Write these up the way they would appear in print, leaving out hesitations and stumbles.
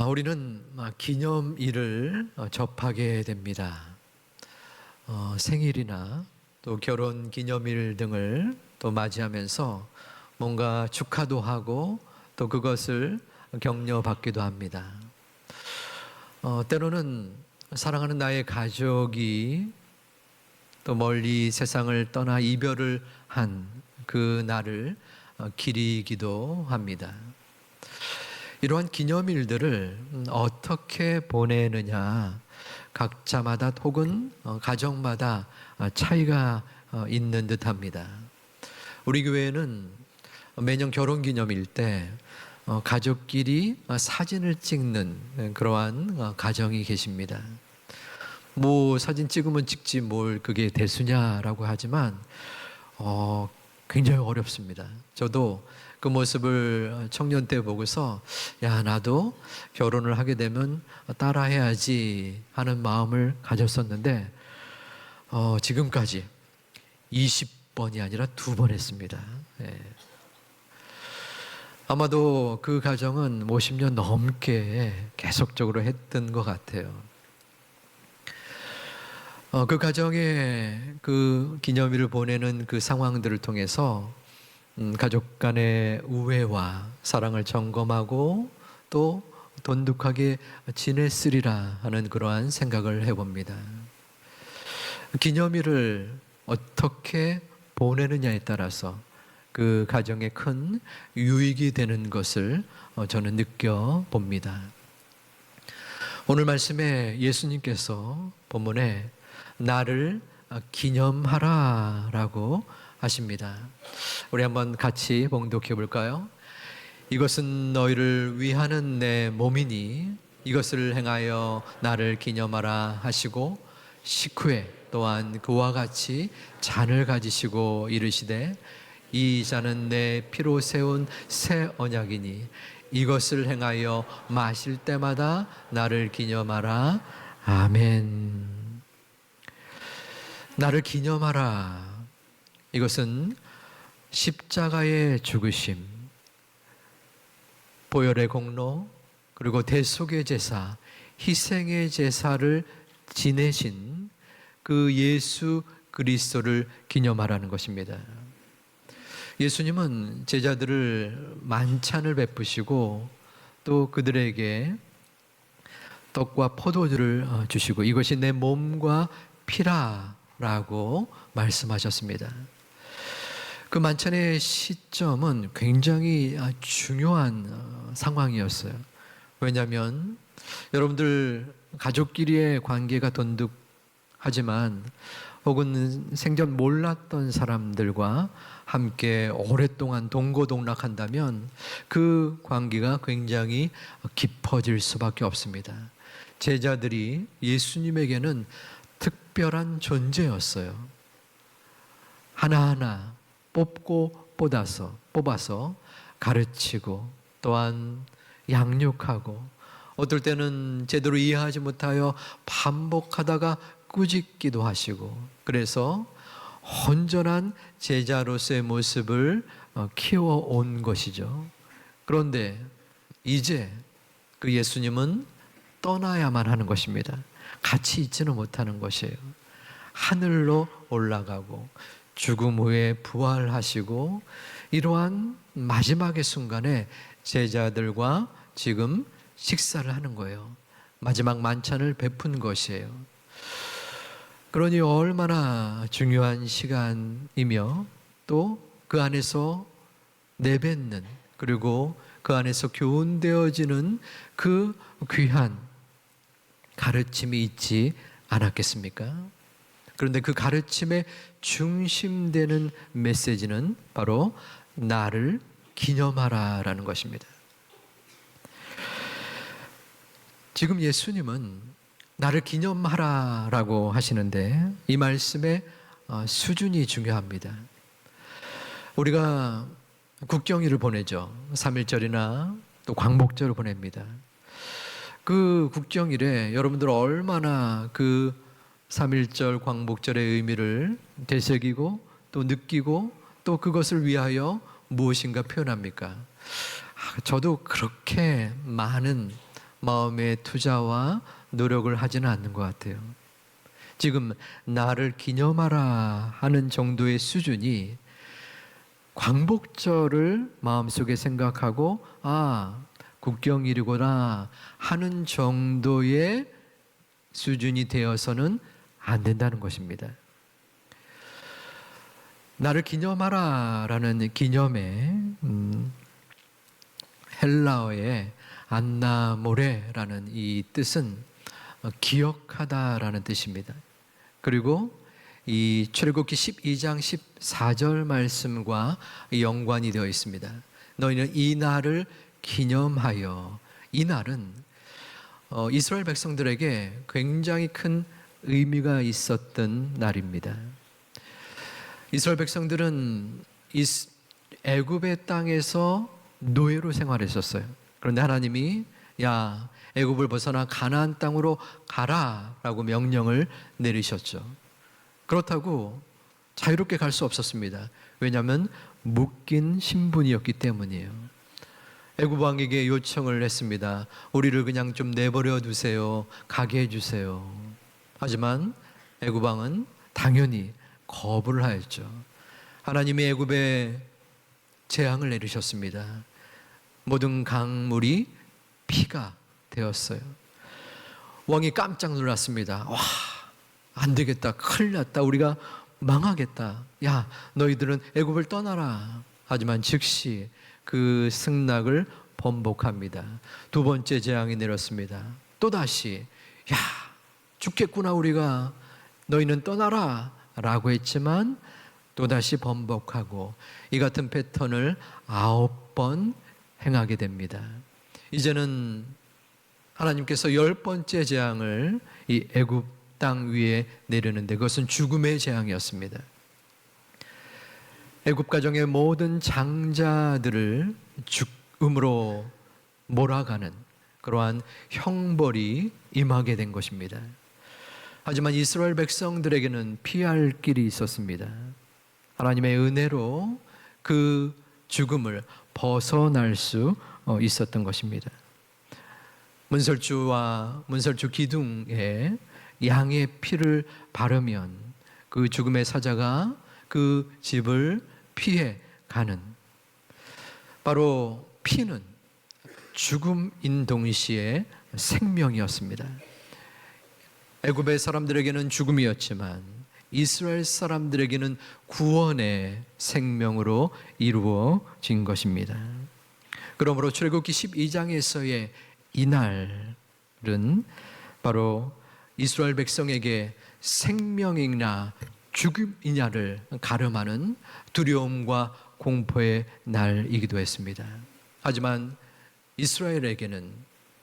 우리는 기념일을 접하게 됩니다. 생일이나 또 결혼 기념일 등을 또 맞이하면서 뭔가 축하도 하고 또 그것을 격려받기도 합니다. 때로는 사랑하는 나의 가족이 또 멀리 세상을 떠나 이별을 한 그 날을 기리기도 합니다. 이러한 기념일들을 어떻게 보내느냐, 각자마다 혹은 가정마다 차이가 있는 듯합니다. 우리 교회는 매년 결혼기념일 때 가족끼리 사진을 찍는 그러한 가정이 계십니다. 뭐 사진 찍으면 찍지 뭘 그게 대수냐라고 하지만 굉장히 어렵습니다. 저도 그 모습을 청년 때 보고서 나도 결혼을 하게 되면 따라해야지 하는 마음을 가졌었는데 지금까지 20번이 아니라 2번 했습니다. 아마도 그 가정은 50년 넘게 계속적으로 했던 것 같아요. 그 가정의 그 기념일을 보내는 그 상황들을 통해서 가족 간의 우애와 사랑을 점검하고 또 돈독하게 지냈으리라 하는 그러한 생각을 해봅니다. 기념일을 어떻게 보내느냐에 따라서 그 가정에 큰 유익이 되는 것을 저는 느껴봅니다. 오늘 말씀에 예수님께서 본문에 나를 기념하라 라고 하십니다. 우리 한번 같이 봉독해 볼까요? 이것은 너희를 위하는 내 몸이니 이것을 행하여 나를 기념하라 하시고 식후에 또한 그와 같이 잔을 가지시고 이르시되 이 잔은 내 피로 세운 새 언약이니 이것을 행하여 마실 때마다 나를 기념하라. 아멘. 나를 기념하라. 이것은 십자가의 죽으심, 보혈의 공로, 그리고 대속의 제사, 희생의 제사를 지내신 그 예수 그리스도를 기념하라는 것입니다. 예수님은 제자들을 만찬을 베푸시고 또 그들에게 떡과 포도주를 주시고 이것이 내 몸과 피라라고 말씀하셨습니다. 그 만찬의 시점은 굉장히 중요한 상황이었어요. 왜냐하면 여러분들 가족끼리의 관계가 돈독하지만 혹은 생전 몰랐던 사람들과 함께 오랫동안 동고동락한다면 그 관계가 굉장히 깊어질 수밖에 없습니다. 제자들이 예수님에게는 특별한 존재였어요. 하나하나 뽑아서 가르치고 또한 양육하고 어떨 때는 제대로 이해하지 못하여 반복하다가 꾸짖기도 하시고 그래서 온전한 제자로서의 모습을 키워온 것이죠. 그런데 이제 그 예수님은 떠나야만 하는 것입니다. 같이 있지는 못하는 것이에요. 하늘로 올라가고 죽음 후에 부활하시고 이러한 마지막의 순간에 제자들과 지금 식사를 하는 거예요. 마지막 만찬을 베푼 것이에요. 그러니 얼마나 중요한 시간이며 또 그 안에서 내뱉는 그리고 그 안에서 교훈되어지는 그 귀한 가르침이 있지 않았겠습니까? 그런데 그 가르침의 중심되는 메시지는 바로 나를 기념하라라는 것입니다. 지금 예수님은 나를 기념하라라고 하시는데 이 말씀의 수준이 중요합니다. 우리가 국경일을 보내죠. 3.1절이나 또 광복절을 보냅니다. 그 국경일에 여러분들 얼마나 그 3.1절 광복절의 의미를 되새기고 또 느끼고 또 그것을 위하여 무엇인가 표현합니까? 저도 그렇게 많은 마음의 투자와 노력을 하지는 않는 것 같아요. 지금 나를 기념하라 하는 정도의 수준이 광복절을 마음속에 생각하고 국경일이구나 하는 정도의 수준이 되어서는 안 된다는 것입니다. 나를 기념하라 라는 기념의 헬라어의 안나모레라는 이 뜻은 기억하다라는 뜻입니다. 그리고 이 출애굽기 12장 14절 말씀과 연관이 되어 있습니다. 너희는 이 날을 기념하여. 이 날은 이스라엘 백성들에게 굉장히 큰 의미가 있었던 날입니다. 이스라엘 백성들은 애굽의 땅에서 노예로 생활했었어요. 그런데 하나님이 야, 애굽을 벗어나 가나안 땅으로 가라라고 명령을 내리셨죠. 그렇다고 자유롭게 갈 수 없었습니다. 왜냐하면 묶인 신분이었기 때문이에요. 애굽 왕에게 요청을 했습니다. 우리를 그냥 좀 내버려 두세요. 가게 해주세요. 하지만 애굽 왕은 당연히 거부를 하였죠. 하나님이 애굽에 재앙을 내리셨습니다. 모든 강물이 피가 되었어요. 왕이 깜짝 놀랐습니다. 와, 안 되겠다. 큰일 났다. 우리가 망하겠다. 야, 너희들은 애굽을 떠나라. 하지만 즉시 그 승낙을 번복합니다. 두 번째 재앙이 내렸습니다. 또다시 야, 죽겠구나 우리가. 너희는 떠나라 라고 했지만 또다시 번복하고 이 같은 패턴을 9번 행하게 됩니다. 이제는 하나님께서 10번째 재앙을 이 애굽 땅 위에 내리는데 그것은 죽음의 재앙이었습니다. 애굽 가정의 모든 장자들을 죽음으로 몰아가는 그러한 형벌이 임하게 된 것입니다. 하지만 이스라엘 백성들에게는 피할 길이 있었습니다. 하나님의 은혜로 그 죽음을 벗어날 수 있었던 것입니다. 문설주 기둥에 양의 피를 바르면 그 죽음의 사자가 그 집을 피해 가는, 바로 피는 죽음인 동시에 생명이었습니다. 애굽의 사람들에게는 죽음이었지만 이스라엘 사람들에게는 구원의 생명으로 이루어진 것입니다. 그러므로 출애굽기 12장에서의 이 날은 바로 이스라엘 백성에게 생명이냐 죽음이냐를 가름하는 두려움과 공포의 날이기도 했습니다. 하지만 이스라엘에게는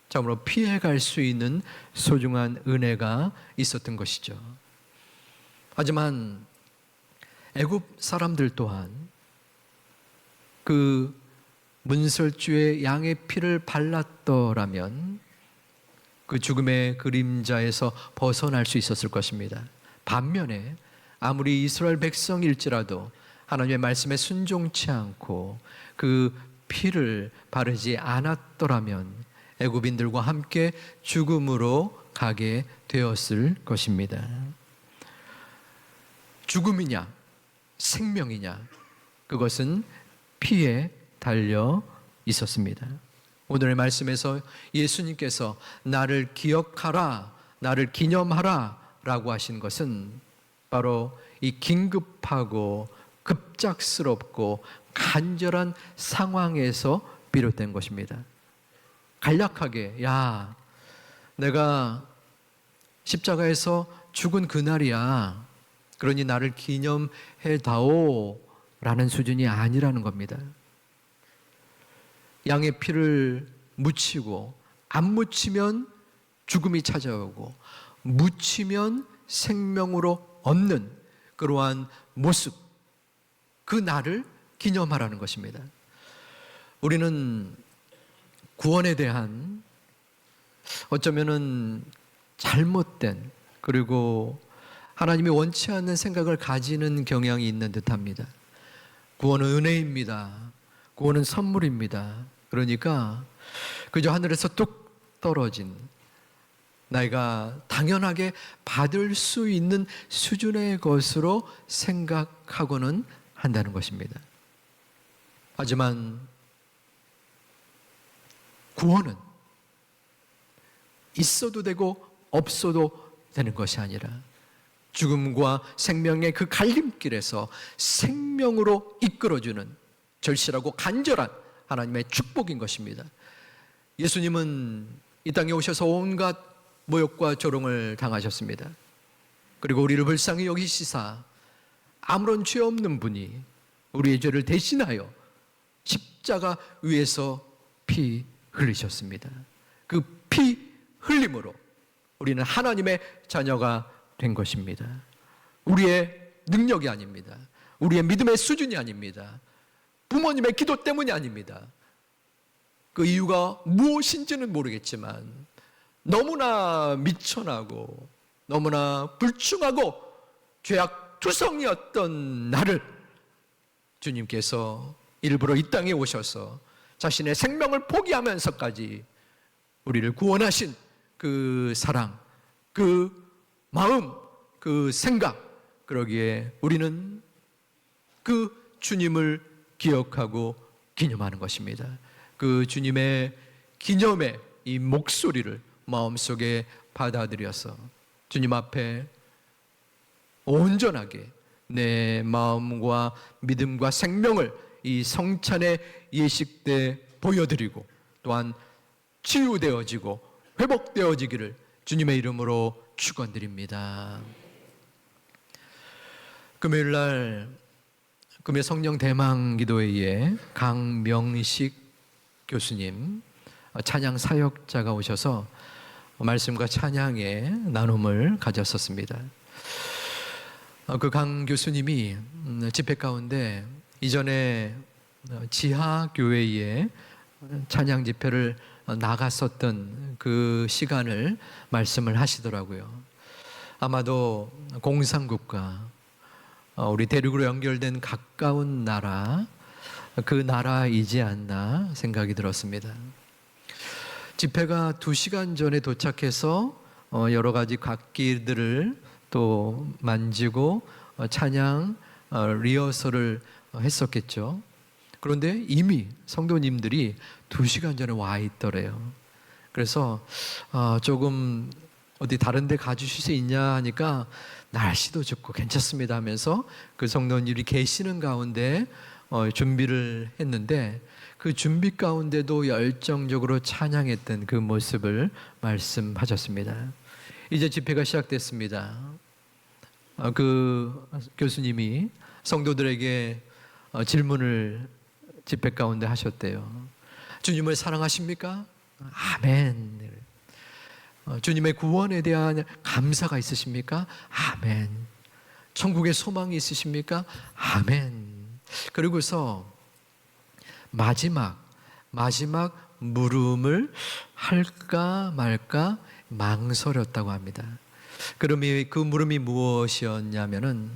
참으로 피해갈 수 있는 소중한 은혜가 있었던 것이죠. 하지만 애굽 사람들 또한 그 문설주에 양의 피를 발랐더라면 그 죽음의 그림자에서 벗어날 수 있었을 것입니다. 반면에 아무리 이스라엘 백성일지라도 하나님의 말씀에 순종치 않고 그 피를 바르지 않았더라면 애굽인들과 함께 죽음으로 가게 되었을 것입니다. 죽음이냐 생명이냐, 그것은 피에 달려 있었습니다. 오늘의 말씀에서 예수님께서 나를 기억하라, 나를 기념하라 라고 하신 것은 바로 이 긴급하고 급작스럽고 간절한 상황에서 비롯된 것입니다. 간략하게 야, 내가 십자가에서 죽은 그날이야, 그러니 나를 기념해다오 라는 수준이 아니라는 겁니다. 양의 피를 묻히고 안 묻히면 죽음이 찾아오고 묻히면 생명으로 얻는 그러한 모습, 그 날을 기념하라는 것입니다. 우리는 구원에 대한 어쩌면은 잘못된, 그리고 하나님이 원치 않는 생각을 가지는 경향이 있는 듯합니다. 구원은 은혜입니다. 구원은 선물입니다. 그러니까 그저 하늘에서 뚝 떨어진, 내가 당연하게 받을 수 있는 수준의 것으로 생각하고는 한다는 것입니다. 하지만 구원은 있어도 되고 없어도 되는 것이 아니라 죽음과 생명의 그 갈림길에서 생명으로 이끌어주는 절실하고 간절한 하나님의 축복인 것입니다. 예수님은 이 땅에 오셔서 온갖 모욕과 조롱을 당하셨습니다. 그리고 우리를 불쌍히 여기시사 아무런 죄 없는 분이 우리의 죄를 대신하여 십자가 위에서 피 흘리셨습니다. 그 피 흘림으로 우리는 하나님의 자녀가 된 것입니다. 우리의 능력이 아닙니다. 우리의 믿음의 수준이 아닙니다. 부모님의 기도 때문이 아닙니다. 그 이유가 무엇인지는 모르겠지만 너무나 미천하고 너무나 불충하고 죄악투성이었던 나를 주님께서 일부러 이 땅에 오셔서 자신의 생명을 포기하면서까지 우리를 구원하신 그 사랑, 그 마음, 그 생각, 그러기에 우리는 그 주님을 기억하고 기념하는 것입니다. 그 주님의 기념의 이 목소리를 마음속에 받아들여서 주님 앞에 온전하게 내 마음과 믿음과 생명을 이 성찬의 예식 때 보여드리고 또한 치유되어지고 회복되어지기를 주님의 이름으로 축원드립니다. 금요일 성령 대망 기도회에 강명식 교수님 찬양 사역자가 오셔서 말씀과 찬양의 나눔을 가졌었습니다. 그 강 교수님이 집회 가운데 이전에 지하 교회에 찬양 집회를 나갔었던 그 시간을 말씀을 하시더라고요. 아마도 공산국가, 우리 대륙으로 연결된 가까운 나라, 그 나라이지 않나 생각이 들었습니다. 집회가 2시간 전에 도착해서 여러 가지 각기들을 또 만지고 찬양 리허설을 했었겠죠. 그런데 이미 성도님들이 2시간 전에 와 있더래요. 그래서 조금 어디 다른 데 가주실 수 있냐 하니까 날씨도 좋고 괜찮습니다 하면서 그 성도님들이 계시는 가운데 준비를 했는데 그 준비 가운데도 열정적으로 찬양했던 그 모습을 말씀하셨습니다. 이제 집회가 시작됐습니다. 그 교수님이 성도들에게 질문을 집회 가운데 하셨대요. 주님을 사랑하십니까? 아멘. 주님의 구원에 대한 감사가 있으십니까? 아멘. 천국의 소망이 있으십니까? 아멘. 그리고서 마지막 물음을 할까 말까 망설였다고 합니다. 그러면 그 물음이 무엇이었냐면은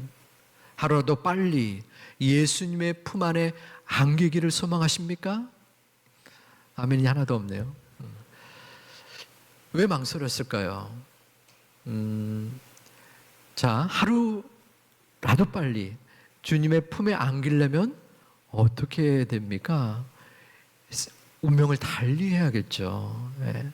하루라도 빨리 예수님의 품 안에 안기기를 소망하십니까? 아멘이 하나도 없네요. 왜 망설였을까요? 자, 하루라도 빨리 주님의 품에 안기려면 어떻게 됩니까? 운명을 달리해야겠죠. 네.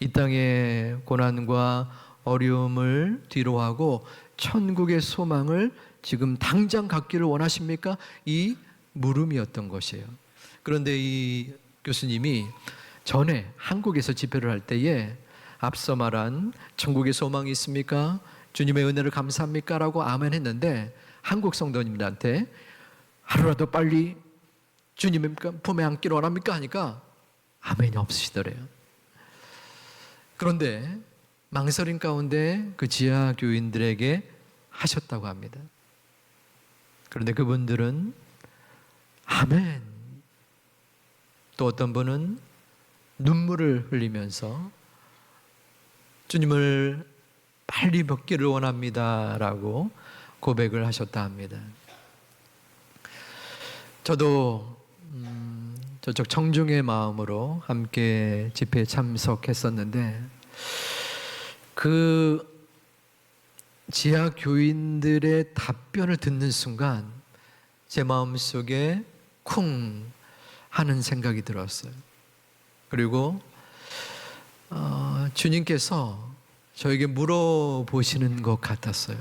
이 땅의 고난과 어려움을 뒤로하고 천국의 소망을 지금 당장 갖기를 원하십니까? 이 물음이었던 것이에요. 그런데 이 교수님이 전에 한국에서 집회를 할 때에 앞서 말한 천국의 소망이 있습니까? 주님의 은혜를 감사합니까? 라고 아멘 했는데 한국 성도님들한테 하루라도 빨리 주님의 품에 안기를 원합니까? 하니까 아멘이 없으시더래요. 그런데 망설임 가운데 그 지하 교인들에게 하셨다고 합니다. 그런데 그분들은 아멘. 또 어떤 분은 눈물을 흘리면서 주님을 빨리 뵙기를 원합니다라고 고백을 하셨다 합니다. 저도 저쪽 청중의 마음으로 함께 집회에 참석했었는데 그 지하 교인들의 답변을 듣는 순간 제 마음속에 쿵 하는 생각이 들었어요. 그리고 주님께서 저에게 물어보시는 것 같았어요.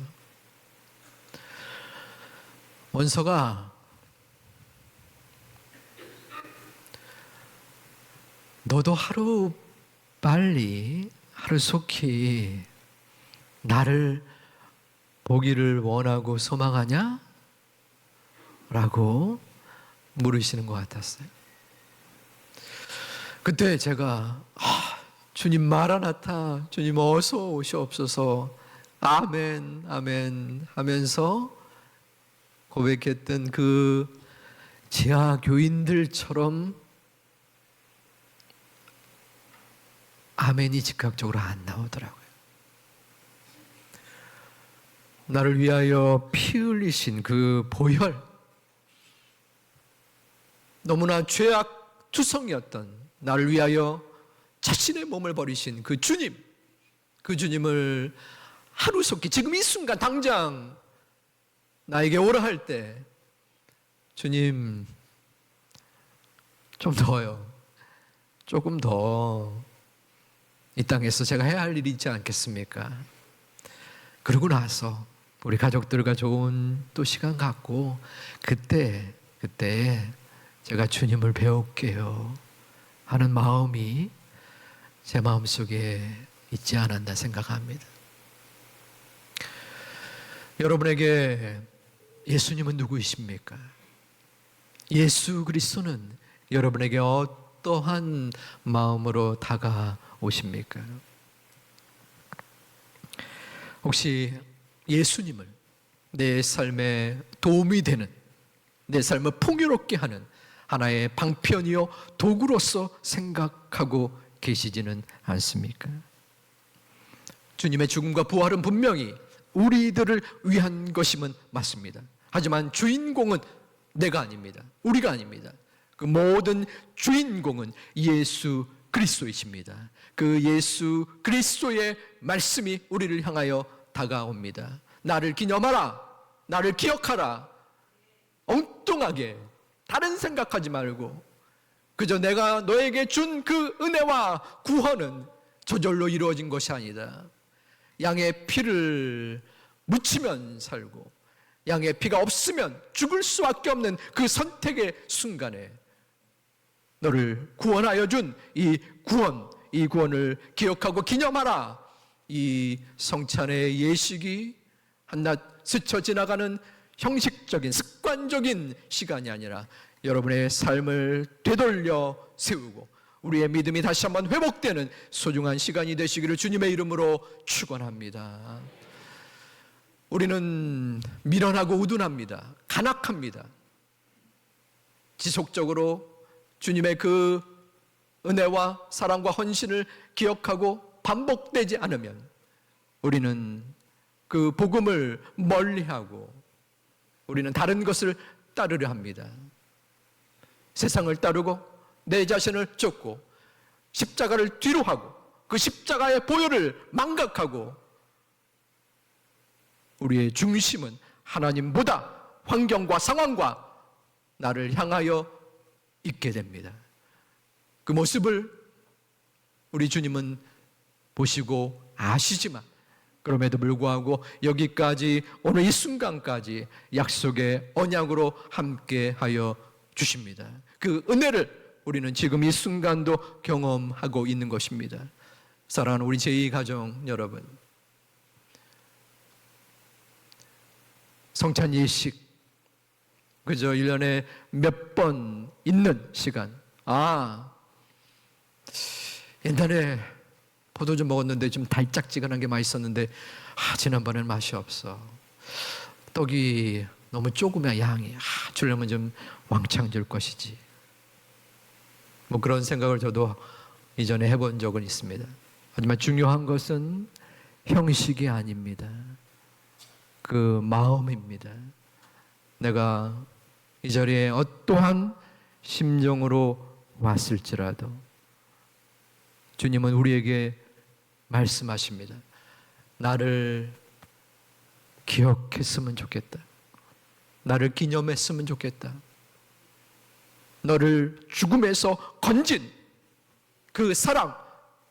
원서가 너도 하루 빨리 하루 속히 나를 보기를 원하고 소망하냐? 라고 물으시는 것 같았어요. 그때 제가 주님 마라나타, 주님 어서 오시옵소서, 아멘 아멘 하면서 고백했던 그 지하 교인들처럼 아멘이 즉각적으로 안 나오더라고요. 나를 위하여 피 흘리신 그 보혈, 너무나 죄악투성이었던 나를 위하여 자신의 몸을 버리신 그 주님, 그 주님을 하루속히 지금 이 순간 당장 나에게 오라 할 때 주님 좀 더요, 조금 더 이 땅에서 제가 해야 할 일이 있지 않겠습니까? 그러고 나서 우리 가족들과 좋은 또 시간 갖고 그때 제가 주님을 배울게요 하는 마음이 제 마음속에 있지 않았나 생각합니다. 여러분에게 예수님은 누구이십니까? 예수 그리스도는 여러분에게 어떠한 마음으로 다가오십니까? 혹시 예수님을 내 삶에 도움이 되는, 내 삶을 풍요롭게 하는 하나의 방편이요 도구로서 생각하고 계시지는 않습니까? 주님의 죽음과 부활은 분명히 우리들을 위한 것임은 맞습니다. 하지만 주인공은 내가 아닙니다. 우리가 아닙니다. 그 모든 주인공은 예수 그리스도이십니다. 그 예수 그리스도의 말씀이 우리를 향하여 다가옵니다. 나를 기념하라, 나를 기억하라. 엉뚱하게 다른 생각하지 말고 그저 내가 너에게 준 그 은혜와 구원은 저절로 이루어진 것이 아니다. 양의 피를 묻히면 살고 양의 피가 없으면 죽을 수밖에 없는 그 선택의 순간에 너를 구원하여 준 이 구원을 기억하고 기념하라. 이 성찬의 예식이 한낱 스쳐 지나가는 형식적인 습관적인 시간이 아니라 여러분의 삶을 되돌려 세우고 우리의 믿음이 다시 한번 회복되는 소중한 시간이 되시기를 주님의 이름으로 축원합니다. 우리는 미련하고 우둔합니다. 간악합니다. 지속적으로 주님의 그 은혜와 사랑과 헌신을 기억하고 반복되지 않으면 우리는 그 복음을 멀리하고 우리는 다른 것을 따르려 합니다. 세상을 따르고 내 자신을 쫓고 십자가를 뒤로 하고 그 십자가의 보혈을 망각하고 우리의 중심은 하나님보다 환경과 상황과 나를 향하여 있게 됩니다. 그 모습을 우리 주님은 보시고 아시지만 그럼에도 불구하고 여기까지 오늘 이 순간까지 약속의 언약으로 함께하여 주십니다. 그 은혜를 우리는 지금 이 순간도 경험하고 있는 것입니다. 사랑하는 우리 제2가정 여러분, 성찬 예식 그저 1년에 몇 번 있는 시간. 옛날에 포도주 먹었는데 좀 달짝지근한 게 맛있었는데 지난번에는 맛이 없어. 떡이 너무 조금이야. 양이 주려면 좀 왕창 줄 것이지. 뭐 그런 생각을 저도 이전에 해본 적은 있습니다. 하지만 중요한 것은 형식이 아닙니다. 그 마음입니다. 내가 이 자리에 어떠한 심정으로 왔을지라도 주님은 우리에게 말씀하십니다. 나를 기억했으면 좋겠다. 나를 기념했으면 좋겠다. 너를 죽음에서 건진 그 사랑,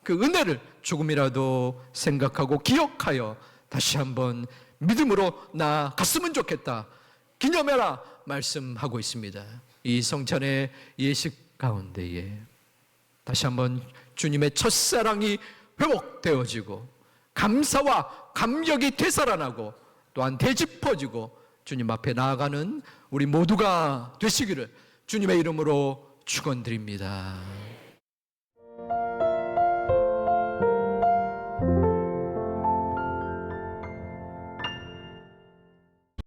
그 은혜를 조금이라도 생각하고 기억하여 다시 한번 믿음으로 나아갔으면 좋겠다. 기념해라 말씀하고 있습니다. 이 성찬의 예식 가운데에 다시 한번 주님의 첫사랑이 회복되어지고 감사와 감격이 되살아나고 또한 되짚어지고 주님 앞에 나아가는 우리 모두가 되시기를 주님의 이름으로 축원드립니다.